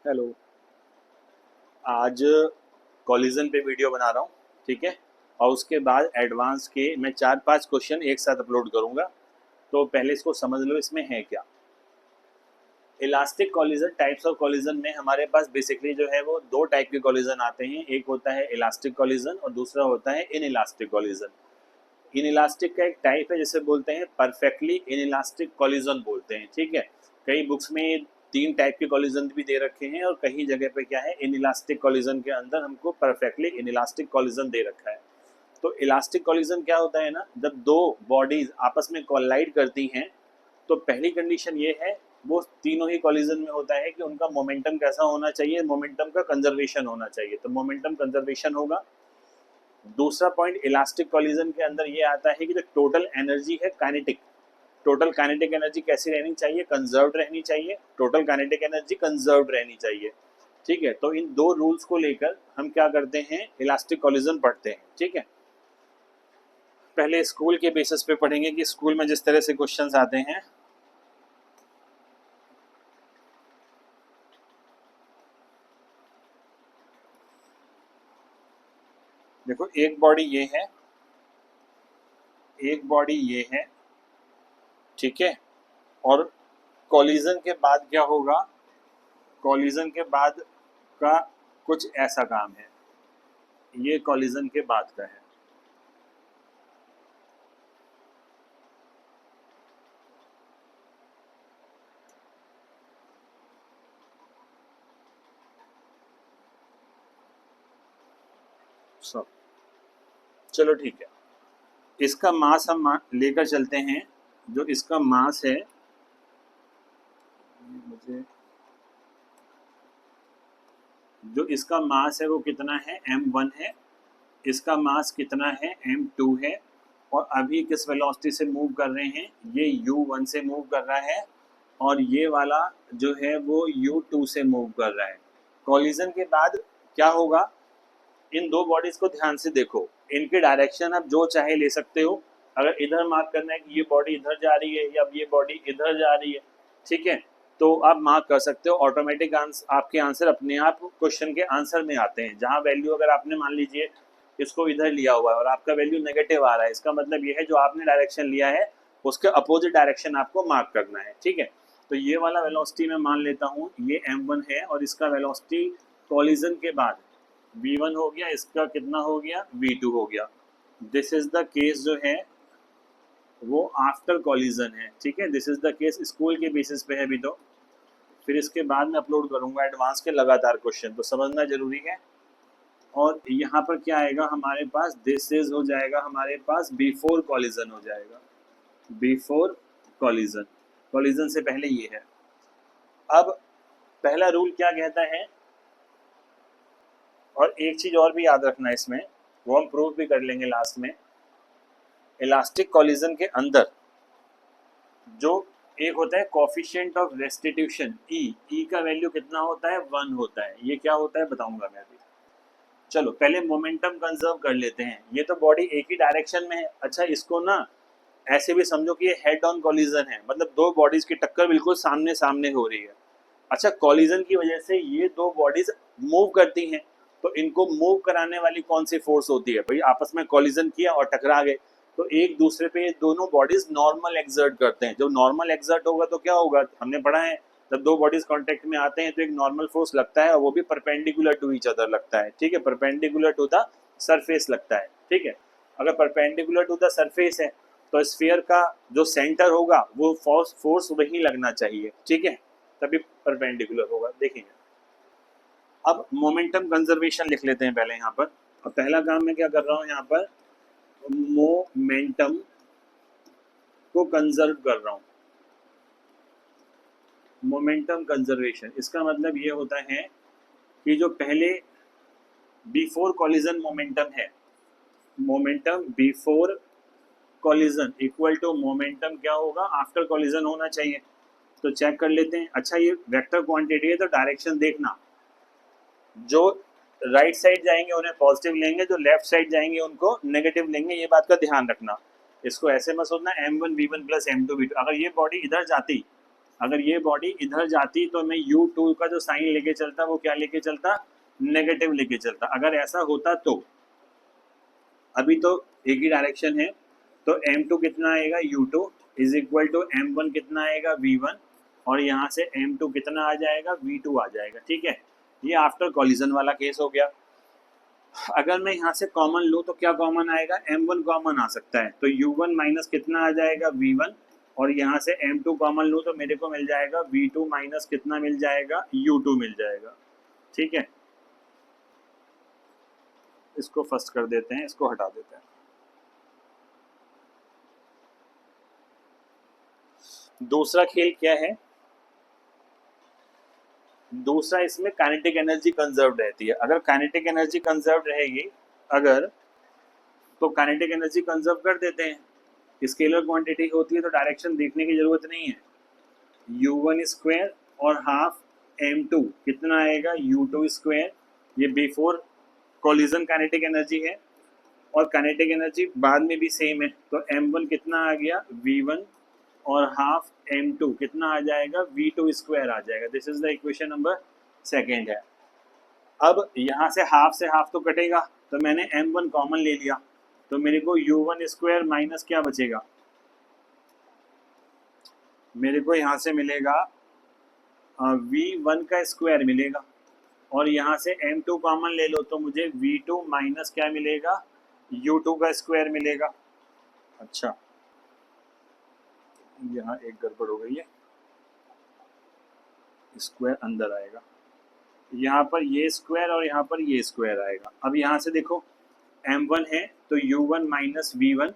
Hello. आज collision पे video बना रहा हूँ, ठीक है। और उसके बाद एडवांस के मैं 4-5 क्वेश्चन एक साथ अपलोड करूँगा। तो पहले इसको समझ लो इसमें है क्या। Elastic collision, types of collision में हमारे पास बेसिकली जो है वो दो टाइप के कॉलिजन आते हैं। एक होता है इलास्टिक कॉलिजन और दूसरा होता है in elastic collision. In elastic का एक टाइप है जिसे बोलते हैं परफेक्टली इन इलास्टिक कॉलिजन बोलते हैं, ठीक है। कई बुक्स में 3 टाइप के कॉलिजन भी दे रखे हैं और कहीं जगह पे क्या है, इन इलास्टिक कॉलिजन के अंदर हमको परफेक्टली इन इलास्टिक कॉलिजन दे रखा है। तो इलास्टिक कॉलिजन क्या होता है ना, जब दो बॉडीज आपस में कोलाइड करती हैं तो पहली कंडीशन ये है, वो तीनों ही कॉलिजन में होता है कि उनका मोमेंटम कैसा होना चाहिए, मोमेंटम का कंजर्वेशन होना चाहिए। तो मोमेंटम कंजर्वेशन होगा। दूसरा पॉइंट इलास्टिक कॉलिजन के अंदर ये आता है कि जो टोटल एनर्जी है काइनेटिक, टोटल काइनेटिक एनर्जी कैसी रहनी चाहिए, कंजर्व्ड रहनी चाहिए। टोटल काइनेटिक एनर्जी कंजर्व्ड रहनी चाहिए, ठीक है। तो इन दो रूल्स को लेकर हम क्या करते हैं, इलास्टिक कॉलिजन पढ़ते हैं, ठीक है। पहले स्कूल के बेसिस पे पढ़ेंगे कि स्कूल में जिस तरह से क्वेश्चंस आते हैं। देखो, एक बॉडी ये है, एक बॉडी ये है, ठीक है। और कॉलिजन के बाद क्या होगा, कॉलिजन के बाद का कुछ ऐसा काम है। ये कॉलिजन के बाद का है। सब चलो ठीक है। इसका मास हम लेकर चलते हैं। जो इसका मास है, मुझे जो इसका मास है वो कितना है, m1 है। इसका मास कितना है, m2 है। और अभी किस वेलोसिटी से मूव कर रहे हैं, ये u1 से मूव कर रहा है और ये वाला जो है वो u2 से मूव कर रहा है। कॉलिजन के बाद क्या होगा, इन दो बॉडीज को ध्यान से देखो। इनके डायरेक्शन आप जो चाहे ले सकते हो। अगर इधर मार्क करना है कि ये बॉडी इधर जा रही है या ये बॉडी इधर जा रही है, ठीक है, तो आप मार्क कर सकते हो। ऑटोमेटिक आपके आंसर अपने आप क्वेश्चन के आंसर में आते हैं। जहाँ वैल्यू अगर आपने मान लीजिए इसको इधर लिया हुआ है और आपका वैल्यू नेगेटिव आ रहा है, इसका मतलब ये है जो आपने डायरेक्शन लिया है उसके अपोजिट डायरेक्शन आपको मार्क करना है, ठीक है। तो ये वाला वेलोसिटी मैं मान लेता हूँ ये m1 है और इसका वेलोसिटी कॉलिजन के बाद v1 हो गया, इसका कितना हो गया, v2 हो गया। दिस इज द केस जो है वो आफ्टर कॉलिजन है, ठीक है। This is the case school के बेसिस पे है अभी तो। फिर इसके बाद में अपलोड करूंगा एडवांस के लगातार क्वेश्चन, तो समझना जरूरी है। और यहाँ पर क्या आएगा हमारे पास, दिस इज हो जाएगा हमारे पास बिफोर कॉलिजन हो जाएगा, बिफोर कॉलिजन। कॉलिजन से पहले ये है। अब पहला रूल क्या कहता है, और एक चीज और भी याद रखना इसमें, वो हम प्रूव भी कर लेंगे लास्ट में। इलास्टिक कॉलिजन के अंदर जो एक होता है कोफिशिएंट ऑफ रेस्टिट्यूशन, ई का वैल्यू कितना होता है, 1 होता है। ये क्या होता है बताऊंगा मैं अभी। चलो पहले मोमेंटम कंजर्व कर लेते हैं। ये तो बॉडी एक ही डायरेक्शन में है। अच्छा, इसको ना ऐसे भी समझो कि ये हेड ऑन कॉलिजन है, मतलब दो बॉडीज की टक्कर बिल्कुल सामने सामने हो रही है। अच्छा, कॉलिजन की वजह से ये दो बॉडीज मूव करती हैं, तो इनको मूव कराने वाली कौन सी फोर्स होती है भाई, आपस में कॉलिजन किया और टकरा गए, तो एक दूसरे पे ये दोनों बॉडीज नॉर्मल एक्सर्ट करते हैं। जब नॉर्मल एक्सर्ट होगा तो क्या होगा, हमने पढ़ा है, जब दो बॉडीज कांटेक्ट में आते हैं तो एक नॉर्मल फोर्स लगता है और वो भी परपेंडिकुलर टू ईच अदर लगता है, ठीक है, परपेंडिकुलर टू द सरफेस लगता है, ठीक है। अगर परपेंडिकुलर टू द सरफेस है तो स्फीयर का जो सेंटर होगा वो फोर्स वही लगना चाहिए, ठीक है, तभी परपेंडिकुलर होगा, देखेंगे। अब मोमेंटम कंजर्वेशन लिख लेते हैं पहले यहाँ पर। और पहला काम मैं क्या कर रहा हूँ यहाँ पर, मोमेंटम को कंजर्व कर रहा हूँ। मोमेंटम कंजर्वेशन इसका मतलब ये होता है कि जो पहले बिफोर कॉलिजन मोमेंटम है, momentum before collision equal to momentum क्या होगा, आफ्टर कॉलिजन होना चाहिए। तो चेक कर लेते हैं। अच्छा, ये वेक्टर क्वांटिटी है तो डायरेक्शन देखना, जो राइट साइड जाएंगे उन्हें पॉजिटिव लेंगे, जो लेफ्ट साइड जाएंगे उनको नेगेटिव लेंगे, ये बात का ध्यान रखना। इसको ऐसे मत सोचना m1 v1 plus m2 v2। अगर ये बॉडी इधर जाती अगर ये बॉडी इधर जाती तो मैं U2 का जो साइन लेके चलता वो क्या लेके चलता, नेगेटिव लेके चलता। अगर ऐसा होता तो अभी तो एक ही डायरेक्शन है, तो M2 कितना आएगा, U2 is equal to M1 कितना आएगा, V1, और यहाँ से M2 कितना आ जाएगा, V2 आ जाएगा। ठीक है, ये आफ्टर कॉलिजन वाला केस हो गया। अगर मैं यहाँ से कॉमन लूँ तो क्या कॉमन आएगा, M1 कॉमन आ सकता है, तो U1 माइनस कितना आ जाएगा, V1, और यहाँ से M2 कॉमन लूँ तो मेरे को मिल जाएगा V2 माइनस कितना मिल जाएगा, U2 मिल जाएगा। ठीक है, इसको फर्स्ट कर देते हैं, इसको हटा देते हैं। दूसरा खेल क्या है, दूसरा इसमें काइनेटिक एनर्जी कंजर्व रहती है। अगर काइनेटिक एनर्जी कंजर्व रहेगी अगर, तो काइनेटिक एनर्जी कंजर्व कर देते हैं। स्केलर क्वांटिटी होती है तो डायरेक्शन देखने की जरूरत नहीं है। U1 स्क्वायर और हाफ M2 कितना आएगा, U2 स्क्वायर। ये बिफोर कोलिजन काइनेटिक एनर्जी है, और काइनेटिक एनर्जी बाद में भी सेम है, तो M1 कितना आ गया, V1, और हाफ M2 कितना आ जाएगा, V2 स्क्वायर आ जाएगा। This is the equation number second है। अब यहाँ से हाफ तो कटेगा, तो मैंने M1 कॉमन ले लिया, तो मेरे को U1 स्क्वायर माइनस क्या बचेगा, मेरे को यहाँ से मिलेगा V1 का स्क्वायर मिलेगा, और यहाँ से M2 कॉमन ले लो तो मुझे V2 माइनस क्या मिलेगा, U2 का स्क्वायर मिलेगा। अच्छा, यहाँ एक गड़बड़ हो गई है, स्क्वायर अंदर आएगा, यहाँ पर ये स्क्वायर और यहाँ पर ये स्क्वायर आएगा। अब यहाँ से देखो M1 है तो U1 माइनस V1,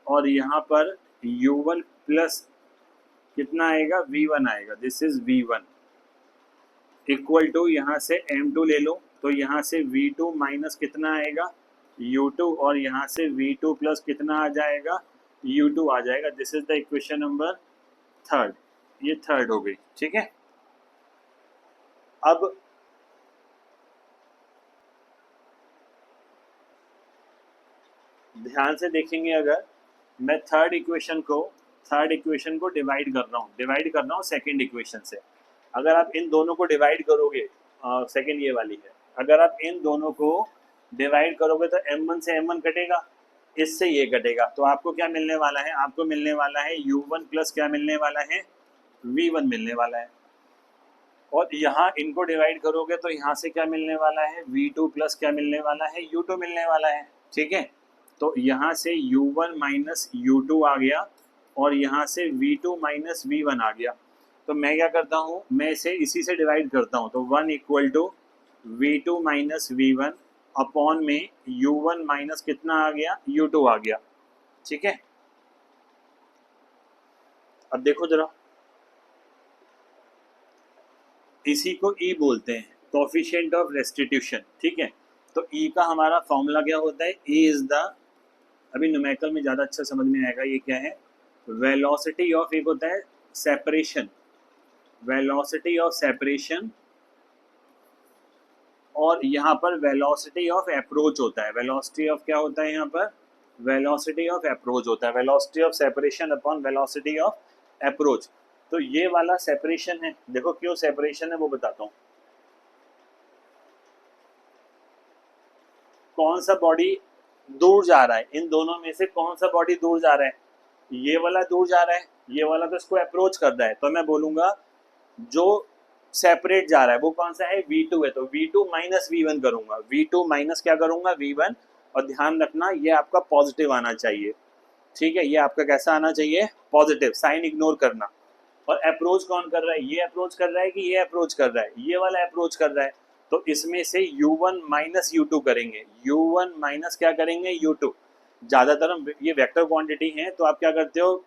और यहाँ पर U1 प्लस कितना आएगा, V1 आएगा। This is V1 equal to, यहाँ से M2 ले लो तो यहाँ से V2 माइनस कितना आएगा, U2, और यहाँ से V2 प्लस कितना आ जाएगा, U2 आ जाएगा। This is the equation number third, ये थर्ड हो गई। ठीक है, अब ध्यान से देखेंगे, अगर मैं थर्ड इक्वेशन को डिवाइड कर रहा हूँ सेकंड इक्वेशन से। अगर आप इन दोनों को डिवाइड करोगे, सेकंड ये वाली है, अगर आप इन दोनों को डिवाइड करोगे तो M1 से M1 कटेगा, इससे ये कटेगा, तो आपको क्या मिलने वाला है, आपको मिलने वाला है U1 प्लस क्या मिलने वाला है, V1 मिलने वाला है। और यहाँ इनको डिवाइड करोगे तो यहाँ से क्या मिलने वाला है, V2 प्लस क्या मिलने वाला है, U2 मिलने वाला है। ठीक है, तो यहाँ से U1 माइनस U2 आ गया, और यहाँ से V2 माइनस V1 आ गया। तो मैं क्या करता हूँ, मैं इसे इसी से डिवाइड करता हूँ, तो 1 equal to V2 minus V1 upon में U1 माइनस कितना आ गया, U2 आ गया। ठीक है, अब देखो जरा, इसी को E बोलते हैं, कोफिशिएंट ऑफ रेस्टिट्यूशन। ठीक है, तो E का हमारा फॉर्मूला क्या होता है, E इज द, अभी न्यूमेरिकल में ज़्यादा अच्छा समझ में आएगा, ये क्या है, वेलोसिटी ऑफ, एक होता है सेपरेशन, वेलोसिटी ऑफ सेपरेशन, और यहाँ पर वेलोसिटी ऑफ अप्रोच होता है। वेलोसिटी ऑफ क्या होता है यहाँ पर, वेलोसिटी ऑफ अप्रोच होता है, velocity of separation upon velocity of approach. तो ये वाला सेपरेशन है, देखो क्यों सेपरेशन है वो बताता हूँ। कौन सा बॉडी दूर जा रहा है, इन दोनों में से कौन सा बॉडी दूर जा रहा है, ये वाला दूर जा रहा है, ये वाला तो इसको अप्रोच कर रहा है, तो मैं बोलूंगा जो सेपरेट जा रहा है वो कौन सा है, V2 है, तो V2 माइनस V1 करूंगा, V2 माइनस क्या करूंगा, V1, और ध्यान रखना ये आपका पॉजिटिव आना चाहिए। ठीक है, ये आपका कैसा आना चाहिए, पॉजिटिव, साइन इग्नोर करना। और अप्रोच कौन कर रहा है, ये अप्रोच कर रहा है कि ये अप्रोच कर रहा है, ये वाला अप्रोच कर रहा है, तो इसमें से U1 माइनस U2 करेंगे, U1 माइनस क्या करेंगे, U2। ज़्यादातर हम ये वेक्टर क्वांटिटी हैं तो आप क्या करते हो,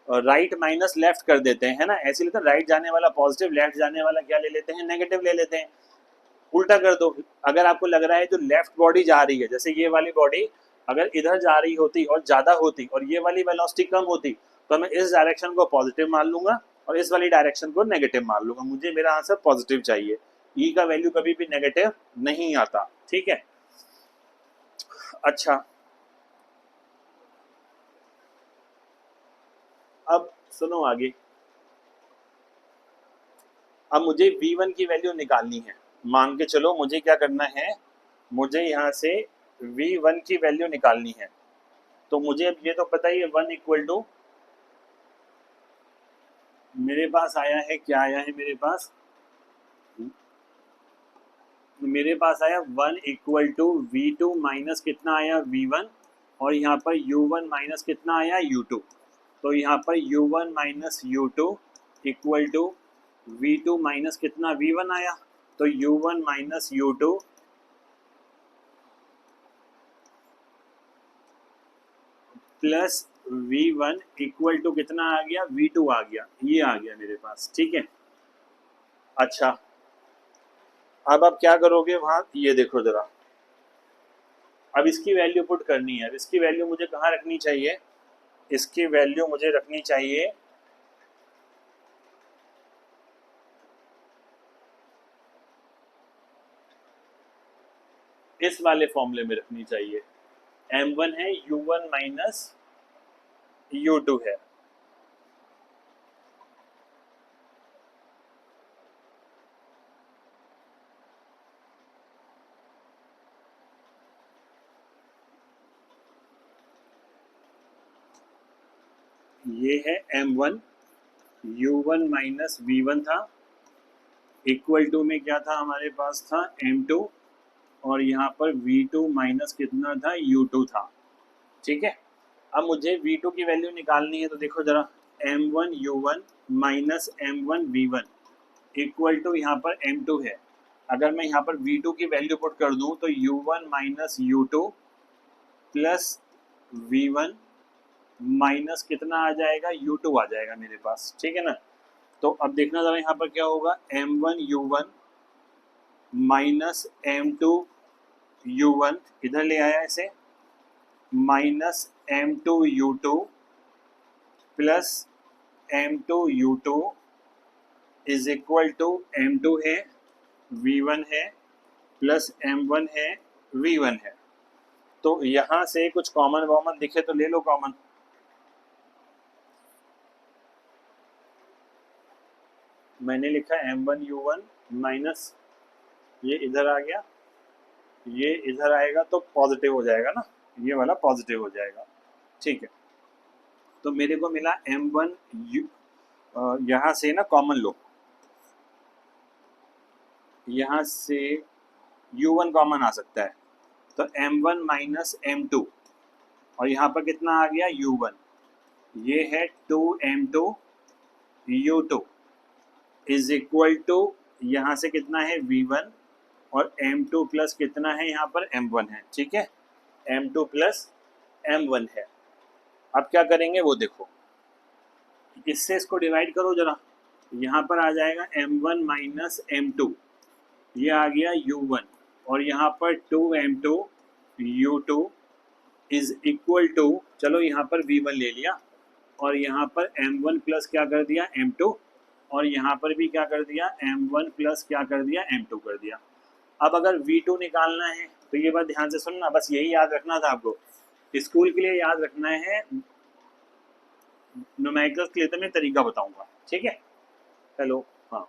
राइट माइनस लेफ्ट कर देते हैं, है ना, ऐसे लेते हैं, राइट जाने वाला पॉजिटिव, लेफ्ट जाने वाला क्या ले लेते हैं, नेगेटिव ले लेते हैं। उल्टा कर दो, अगर आपको लग रहा है जो लेफ्ट बॉडी जा रही है, जैसे ये वाली बॉडी अगर इधर जा रही होती और ज़्यादा होती और ये वाली वेलोसिटी कम होती, तो मैं इस डायरेक्शन को पॉजिटिव मान लूंगा और इस वाली डायरेक्शन को नेगेटिव मान लूंगा। मुझे मेरा आंसर पॉजिटिव चाहिए, ई का वैल्यू कभी भी नेगेटिव नहीं आता। ठीक है, अच्छा अब सुनो आगे, अब मुझे V1 की वैल्यू निकालनी है। मान के चलो मुझे क्या करना है, मुझे यहाँ से V1 की वैल्यू निकालनी है। तो मुझे अब ये तो पता ही है 1 इक्वल टू, मेरे पास आया है, क्या आया है मेरे पास आया 1 इक्वल टू V2 माइनस कितना आया V1, और यहाँ पर U1 माइनस कितना आया U2। तो यहाँ पर U1 minus U2 equal to V2 minus कितना V1 आया। तो U1 minus U2 plus V1 equal to कितना आ गया, V2 आ गया, ये आ गया मेरे पास। ठीक है, अच्छा अब आप क्या करोगे वहां, ये देखो जरा, अब इसकी वैल्यू पुट करनी है। अब इसकी वैल्यू मुझे कहाँ रखनी चाहिए, इसकी वैल्यू मुझे रखनी चाहिए इस वाले फॉर्मूले में रखनी चाहिए। M1 है U1 माइनस U2 है। ये है M1, U1 माइनस V1 था, इक्वल टू में क्या था हमारे पास था M2, और यहाँ पर V2 माइनस कितना था U2 था। ठीक है, अब मुझे V2 की वैल्यू निकालनी है। तो देखो जरा, M1 U1 minus M1 V1 equal to यहाँ पर M2 है। अगर मैं यहाँ पर V2 की वैल्यू पुट कर दूं तो U1 minus U2 plus V1 minus कितना आ जाएगा, U2 आ जाएगा मेरे पास। ठीक है ना, तो अब देखना जरा यहाँ पर क्या होगा, M1 U1 minus M2 U1, इधर ले आया इसे, minus M2 U2 plus M2 U2 is equal to M2 है V1 है प्लस M1 है V1 है। तो यहां से कुछ कॉमन वॉमन दिखे तो ले लो कॉमन। मैंने लिखा M1 U1 माइनस, ये इधर आ गया, ये इधर आएगा तो पॉजिटिव हो जाएगा ना, ये वाला पॉजिटिव हो जाएगा। ठीक है, तो मेरे को मिला M1 यहाँ से ना कॉमन लो, यहाँ से U1 कॉमन आ सकता है। तो M1 माइनस M2, और यहाँ पर कितना आ गया U1, ये है 2M2 U2 is equal to, यहाँ से कितना है V1, और M2 प्लस कितना है यहाँ पर M1 है। ठीक है, M2 प्लस M1 है। अब क्या करेंगे वो देखो, इससे इसको डिवाइड करो जरा, यहाँ पर आ जाएगा M1 माइनस M2, ये आ गया U1, और यहाँ पर 2M2 U2 is equal to, चलो यहाँ पर V1 ले लिया, और यहाँ पर M1 प्लस क्या कर दिया M2, और यहाँ पर भी क्या कर दिया M1 प्लस क्या कर दिया M2 कर दिया। अब अगर V2 निकालना है तो ये बात ध्यान से सुनना, बस यही याद रखना था आपको, स्कूल के लिए याद रखना है, न्यूमेरिकल्स के लिए तो मैं तरीका बताऊंगा। ठीक है, हेलो, हाँ,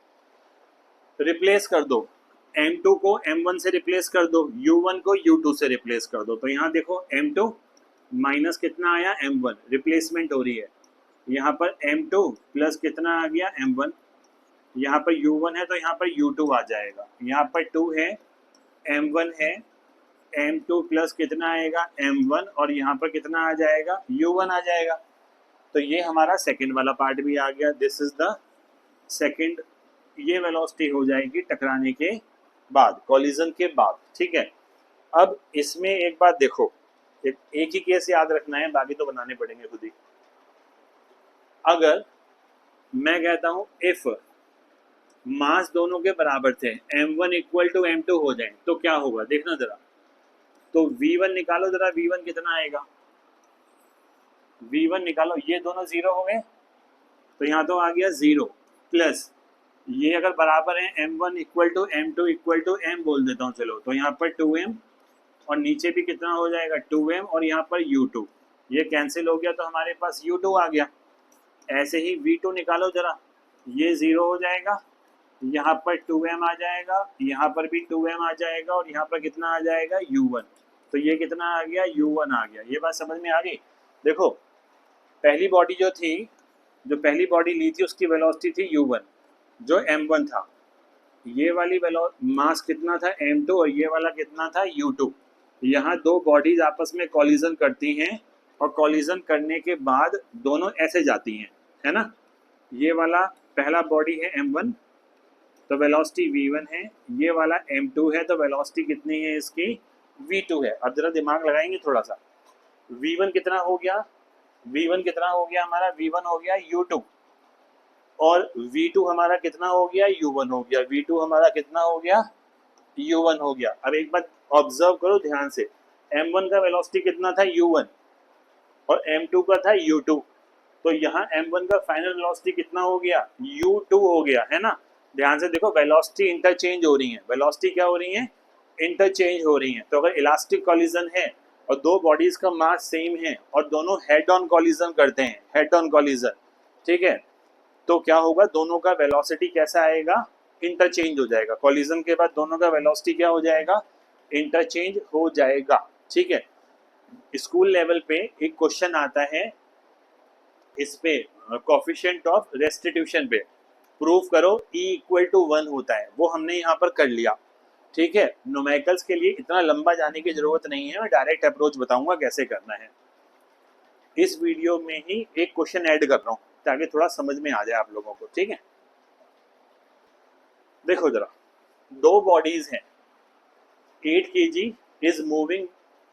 रिप्लेस कर दो, M2 को M1 से रिप्लेस कर दो, U1 को U2 से रिप्लेस कर दो। तो यहाँ देखो M2 माइनस कितना आया M1, रिप्लेसमेंट हो रही है। यहाँ पर M2 प्लस कितना आ गया M1, यहाँ पर U1 है तो यहाँ पर U2 आ जाएगा, यहाँ पर 2 है, M1 है, M2 प्लस कितना आएगा M1, और यहाँ पर कितना आ जाएगा U1 आ जाएगा। तो ये हमारा सेकंड वाला पार्ट भी आ गया। दिस इज द सेकंड, ये वेलोसिटी हो जाएगी टकराने के बाद, कॉलिजन के बाद। ठीक है, अब इसमें एक बात देखो, एक ही केस याद रखना है, बाकी तो बनाने पड़ेंगे खुद ही। अगर मैं कहता हूं इफ मास दोनों के बराबर थे, M1 इक्वल टू M2 हो जाए तो क्या होगा, देखना जरा। तो V1 निकालो जरा, V1 कितना आएगा, V1 निकालो, ये दोनों जीरो हो गए तो यहाँ तो आ गया 0, प्लस ये अगर बराबर है M1 equal to M2 equal to M बोल देता हूँ चलो, तो यहाँ पर 2M, और नीचे भी कितना हो जाएगा 2M, और यहाँ पर U2, ये कैंसिल हो गया तो हमारे पास U2 आ गया। ऐसे ही v2 निकालो जरा, ये 0 हो जाएगा, यहाँ पर 2m आ जाएगा, यहाँ पर भी 2m आ जाएगा और यहाँ पर कितना आ जाएगा u1। तो ये कितना आ गया u1 आ गया। ये बात समझ में आ गई। देखो पहली बॉडी जो थी, जो पहली बॉडी ली थी उसकी वेलोसिटी थी u1 जो m1 था, ये वाली मास कितना था m2 और ये वाला कितना था u2। यहाँ दो बॉडीज आपस में कॉलिजन करती हैं और कॉलिजन करने के बाद दोनों ऐसे जाती हैं, है ना। ये वाला पहला बॉडी है m1 तो वेलोसिटी v1 है, ये वाला m2 है तो वेलोसिटी कितनी है इसकी v2 है। अब जरा दिमाग लगाएंगे थोड़ा सा, v1 कितना हो गया, v1 कितना हो गया हमारा, v1 हो गया u2 और v2 हमारा कितना हो गया u1 हो गया, v2 हमारा कितना हो गया u1 हो गया। अब एक बात ऑब्जर्व करो ध्यान से, m1 का वेलोसिटी कितना था u1 और m2 का था u2, तो यहाँ m1 का फाइनल वेलोसिटी कितना हो गया u2 हो गया, है ना। ध्यान से देखो वेलोसिटी इंटरचेंज हो रही है, वेलोसिटी क्या हो रही है, इंटरचेंज हो रही है। तो अगर इलास्टिक कॉलिजन है और दो बॉडीज का मास सेम है और दोनों हेड ऑन कॉलिजन करते हैं, हेड ऑन कॉलिजन, ठीक है, तो क्या होगा, दोनों का वेलोसिटी कैसा आएगा, इंटरचेंज हो जाएगा। कॉलिजन के बाद दोनों का वेलोसिटी क्या हो जाएगा, इंटरचेंज हो जाएगा, ठीक है। स्कूल लेवल पे एक क्वेश्चन आता है इस पे, कोफिशिएंट ऑफ रेस्टिट्यूशन पे, प्रूव करो E = 1 होता है, वो हमने यहाँ पर कर लिया, ठीक है। न्यूमेरिकल्स के लिए इतना लंबा जाने की जरूरत नहीं है, मैं डायरेक्ट अप्रोच बताऊंगा कैसे करना है। इस वीडियो में ही एक क्वेश्चन ऐड कर रहा हूँ ताकि थोड़ा समझ में आ जाए आप लोगों को, ठीक है। देखो जरा, दो बॉडीज हैं, 8 kg is moving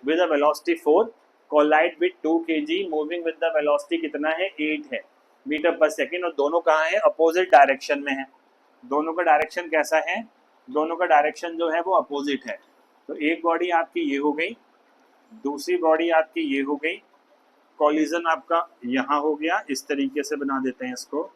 with a velocity 4, collide with 2 kg moving with the velocity कितना है 8 है मीटर पर सेकेंड, और दोनों कहाँ है, अपोजिट डायरेक्शन में है। दोनों का डायरेक्शन कैसा है, दोनों का डायरेक्शन जो है वो अपोजिट है। तो एक बॉडी आपकी ये हो गई, दूसरी बॉडी आपकी ये हो गई, कॉलिजन आपका यहाँ हो गया, इस तरीके से बना देते हैं इसको।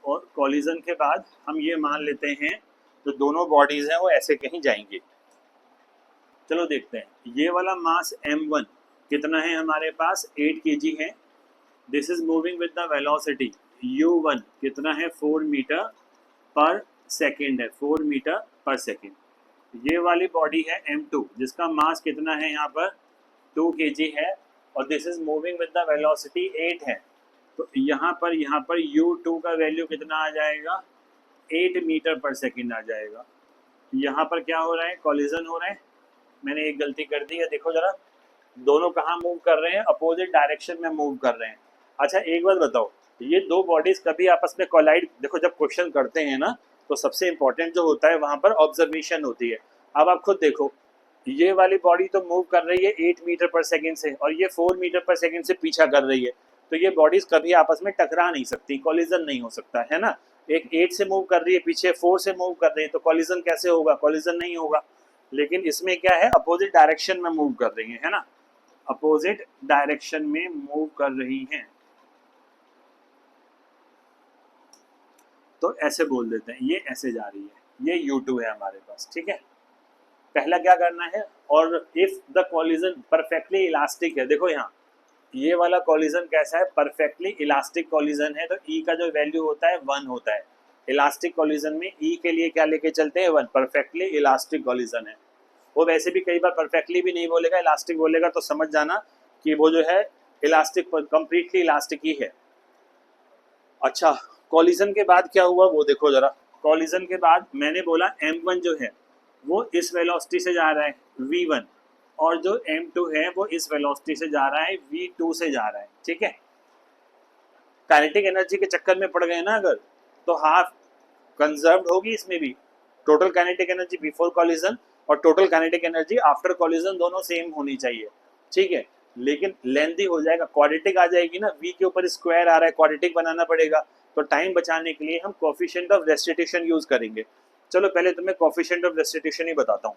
और कॉलिजन के बाद हम ये मान लेते हैं जो दोनों बॉडीज हैं वो ऐसे कहीं जाएंगी। चलो देखते हैं, ये वाला मास m1 कितना है हमारे पास, 8 kg है। This is moving with the velocity u1 कितना है 4 मीटर पर सेकेंड है, 4 मीटर पर सेकेंड। ये वाली बॉडी है m2 जिसका मास कितना है यहाँ पर 2 kg है और this is moving with the velocity 8 है। तो यहाँ पर u2 का वैल्यू कितना आ जाएगा, 8 मीटर पर सेकेंड आ जाएगा। यहाँ पर क्या हो रहा है, कॉलिजन हो रहा है। मैंने एक गलती कर दी है, देखो जरा, दोनों कहाँ मूव कर रहे हैं, अपोजिट डायरेक्शन में मूव कर रहे हैं। अच्छा एक बात बताओ, ये दो बॉडीज कभी आपस में कोलाइड, देखो जब क्वेश्चन करते हैं ना तो सबसे इंपॉर्टेंट जो होता है वहां पर ऑब्जर्वेशन होती है। अब आप खुद देखो, ये वाली बॉडी तो मूव कर रही है 8 मीटर पर सेकेंड से और ये 4 मीटर पर सेकेंड से पीछा कर रही है, तो ये बॉडीज कभी आपस में टकरा नहीं सकती, कॉलिजन नहीं हो सकता, है ना। एक 8 से मूव कर रही है, पीछे 4 से मूव कर रही है, तो कॉलिजन कैसे होगा, कॉलिजन नहीं होगा। लेकिन इसमें क्या है, अपोजिट डायरेक्शन में मूव कर रही है ना, अपोजिट डायरेक्शन में मूव कर रही हैं। तो ऐसे बोल देते हैं, ये ऐसे जा रही है, ये u2 है हमारे पास, ठीक है। पहला क्या करना है, और if the collision perfectly elastic है, देखो यहाँ ये वाला कॉलिजन कैसा है, परफेक्टली इलास्टिक कॉलिजन है, तो E का जो वैल्यू होता है 1 होता है। इलास्टिक कॉलिजन में E के लिए क्या लेके चलते हैं 1, परफेक्टली इलास्टिक कॉलिजन है। वो वैसे भी कई बार परफेक्टली भी नहीं बोलेगा, इलास्टिक बोलेगा, तो समझ जाना कि वो जो है इलास्टिक, कंप्लीटली इलास्टिक ही है। अच्छा कॉलिजन के बाद क्या हुआ वो देखो जरा, कॉलिजन के बाद मैंने बोला m1 जो है वो इस वेलोसिटी से जा रहा है v1, और जो m2 है वो इस वेलोसिटी से जा रहा है v2 से जा रहा है, ठीक है। काइनेटिक एनर्जी के चक्कर में पड़ गए ना अगर, तो हाफ कंजर्व्ड होगी इसमें भी। Total kinetic energy before collision और total kinetic energy after collision दोनों सेम होनी चाहिए, ठीक है। लेकिन लेंथी हो जाएगा, क्वाड्रेटिक आ जाएगी ना, v के ऊपर स्क्वायर आ रहा है, क्वाड्रेटिक बनाना पड़ेगा। तो टाइम बचाने के लिए हम कोफिशिएंट ऑफ रेस्टिट्यूशन यूज करेंगे। चलो पहले तुम्हें कोफिशिएंट ऑफ रेस्टिट्यूशन ही बताता हूँ।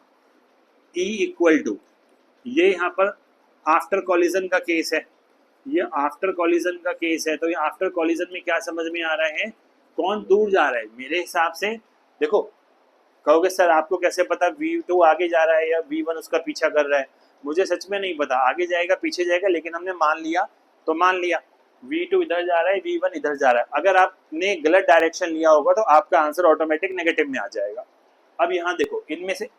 E = ये यहाँ पर आफ्टर कॉलिजन का केस है, ये आफ्टर कॉलिजन का केस है, तो ये आफ्टर कॉलिजन में क्या समझ में आ रहा है, कौन दूर जा रहा है मेरे हिसाब से। देखो कहोगे सर आपको कैसे पता V2 आगे जा रहा है या V1 उसका पीछा कर रहा है, मुझे सच में नहीं पता, आगे जाएगा पीछे जाएगा, लेकिन हमने मान लिया तो मान लिया V2 इधर जा रहा है, V1 इधर जा रहा है। अगर आपने गलत डायरेक्शन लिया होगा तो आपका आंसर ऑटोमेटिक नेगेटिव में आ जाएगा। अब यहाँ देखो इनमें से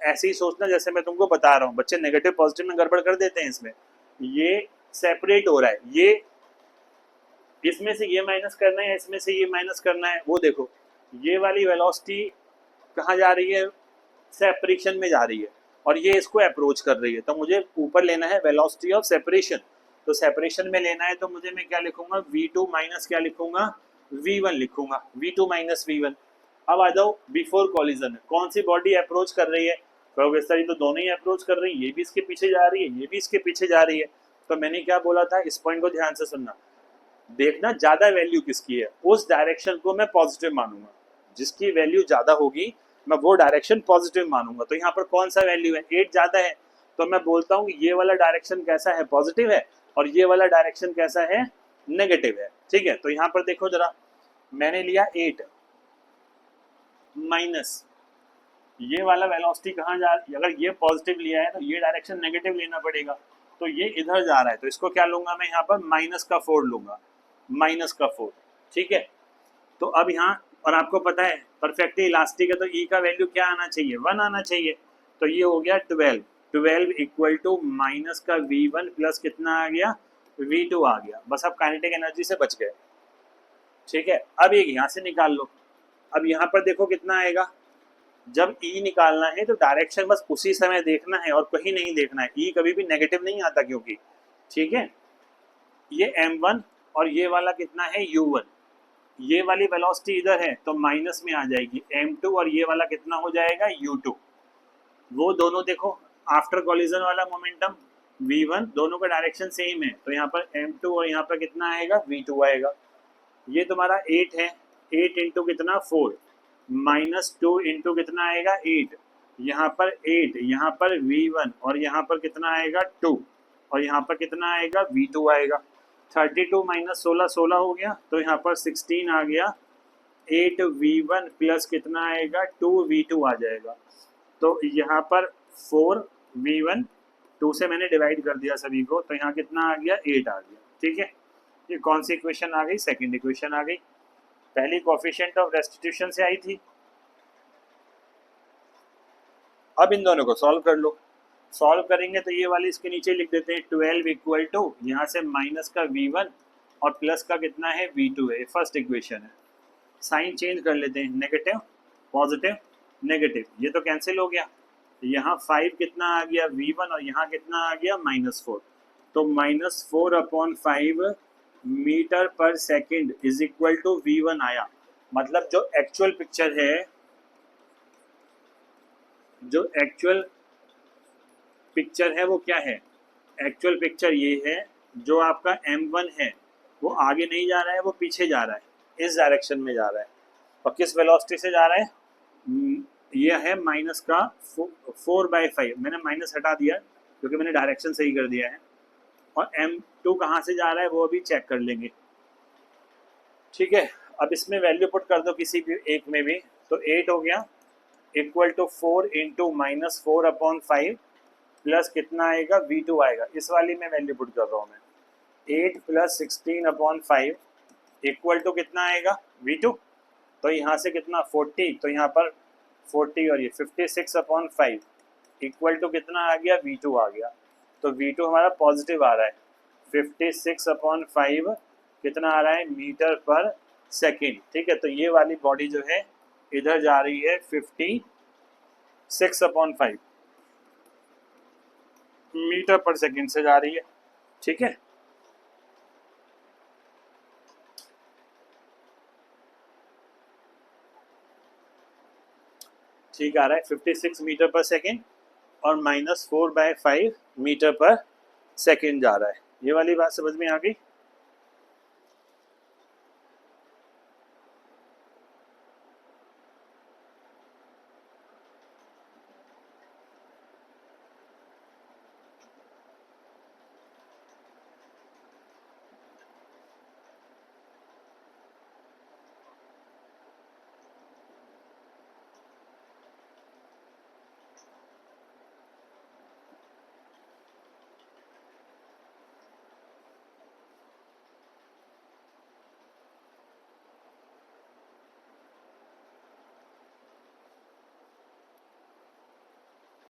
ऐसे ही सोचना जैसे मैं तुमको बता रहा हूँ, बच्चे नेगेटिव पॉजिटिव में गड़बड़ कर देते हैं। इसमें ये सेपरेट हो रहा है, ये इसमें से ये माइनस करना है, इसमें से ये माइनस करना है। वो देखो ये वाली वेलोसिटी कहाँ जा रही है, सेपरेशन में जा रही है, और ये इसको अप्रोच कर रही है। तो मुझे ऊपर लेना है वेलोसिटी ऑफ सेपरेशन, तो सेपरेशन में लेना है तो मुझे मैं क्या लिखूंगा, V2 माइनस क्या लिखूंगा, V1 लिखूंगा, V2 माइनस V1। अब आ जाओ बिफोर कॉलिजन, कौन सी बॉडी अप्रोच कर रही है, कहोगे सर ये तो दोनों ही अप्रोच कर रही है, ये भी इसके पीछे जा रही है, ये भी इसके पीछे जा रही है। तो मैंने क्या बोला था, इस पॉइंट को ध्यान से सुनना, देखना ज्यादा वैल्यू किसकी है, उस डायरेक्शन को मैं पॉजिटिव मानूंगा, जिसकी वैल्यू ज्यादा होगी मैं वो डायरेक्शन पॉजिटिव मानूंगा। तो यहाँ पर कौन सा वैल्यू है, 8 ज्यादा है, तो मैं बोलता हूँ ये वाला डायरेक्शन कैसा है, पॉजिटिव है, और ये वाला डायरेक्शन कैसा है, नेगेटिव है। ठीक है, तो यहाँ पर देखो जरा, मैंने लिया 8 माइनस ये वाला वेलोसिटी कहाँ जा रही है, अगर ये पॉजिटिव लिया है तो ये डायरेक्शन नेगेटिव लेना पड़ेगा, तो ये इधर जा रहा है, तो इसको क्या लूंगा मैं यहाँ पर, माइनस का 4 लूंगा, माइनस का 4। ठीक है, तो अब यहाँ, और आपको पता है परफेक्टली इलास्टिक है तो ई का वैल्यू क्या आना चाहिए, 1 आना चाहिए। तो ये हो गया 12 इक्वल टू माइनस का V1 प्लस कितना आ गया, V2 आ गया। बस अब काइनेटिक एनर्जी से बच गए। ठीक है, अब एक यहाँ से निकाल लो। अब यहाँ पर देखो कितना आएगा, जब ई निकालना है तो डायरेक्शन बस उसी समय देखना है और कहीं नहीं देखना है, ई कभी भी नेगेटिव नहीं आता क्योंकि। ठीक है, ये M1 और ये वाला कितना है U1, ये वाली वेलोसिटी इधर है तो माइनस में आ जाएगी M2, और ये वाला कितना हो जाएगा U2। वो दोनों देखो आफ्टर कॉलिजन वाला मोमेंटम V1, दोनों का डायरेक्शन सेम है, तो यहाँ पर M2 और यहाँ पर कितना आएगा, V2 आएगा। ये तुम्हारा 8 है, 8 इंटू कितना 4, माइनस 2 इंटू कितना आएगा 8, यहाँ पर 8, यहाँ पर V1 और यहाँ पर कितना आएगा 2, और यहाँ पर कितना आएगा V2 आएगा। 32 माइनस 16 16 हो गया, तो यहाँ पर 16 आ गया, 8V1 प्लस कितना आएगा 2V2 आ जाएगा। तो यहाँ पर 4V1, 2 से मैंने डिवाइड कर दिया सभी को, तो यहाँ कितना आ गया 8 आ गया। ठीक है, ये कौन सी इक्वेशन आ गई, सेकंड इक्वेशन आ गई। पहली कोफिशिएंट ऑफ रेस्टिट्यूशन से आई थी। अब इन दोनों को सॉल्व कर लो, सॉल्व करेंगे तो ये वाली इसके नीचे लिख देते हैं, 12 इक्वल टू यहाँ से माइनस का V1 और प्लस का कितना है V2 है, फर्स्ट इक्वेशन है। साइन चेंज कर लेते हैं, नेगेटिव पॉजिटिव नेगेटिव, ये तो कैंसिल हो गया। यहाँ 5 कितना आ गया V1 और यहाँ कितना आ गया -4, तो -4 अपॉन 5 मीटर पर second is equal to V1 आया। मतलब जो एक्चुअल पिक्चर है, जो एक्चुअल पिक्चर है वो क्या है, एक्चुअल पिक्चर ये है, जो आपका M1 है वो आगे नहीं जा रहा है, वो पीछे जा रहा है, इस डायरेक्शन में जा रहा है। और किस वेलोसिटी से जा रहा है, ये है माइनस का 4/5, मैंने माइनस हटा दिया क्योंकि मैंने डायरेक्शन सही कर दिया है। और M2 कहाँ से जा रहा है वो अभी चेक कर लेंगे। ठीक है, अब इसमें वैल्यू पुट कर दो किसी भी एक में भी, तो 8 हो गया equal to 4 into -4 upon 5 plus कितना आएगा V2 आएगा। इस वाली में वैल्यू पुट कर रहा हूँ मैं, 8 प्लस 16 अपॉन 5 इक्वल टू कितना आएगा V2, तो यहाँ से कितना 40, तो यहाँ पर 40 और ये 56 अपॉन 5 इक्वल टू कितना आ गया V2 आ गया। तो V2 हमारा पॉजिटिव आ रहा है, 56 अपॉन 5 कितना आ रहा है मीटर पर सेकेंड। ठीक है, तो ये वाली बॉडी जो है इधर जा रही है 56 अपॉन 5 मीटर पर सेकेंड से जा रही है। ठीक है, ठीक आ रहा है 56 मीटर पर सेकेंड और -4/5 मीटर पर सेकेंड जा रहा है। ये वाली बात समझ में आ गई।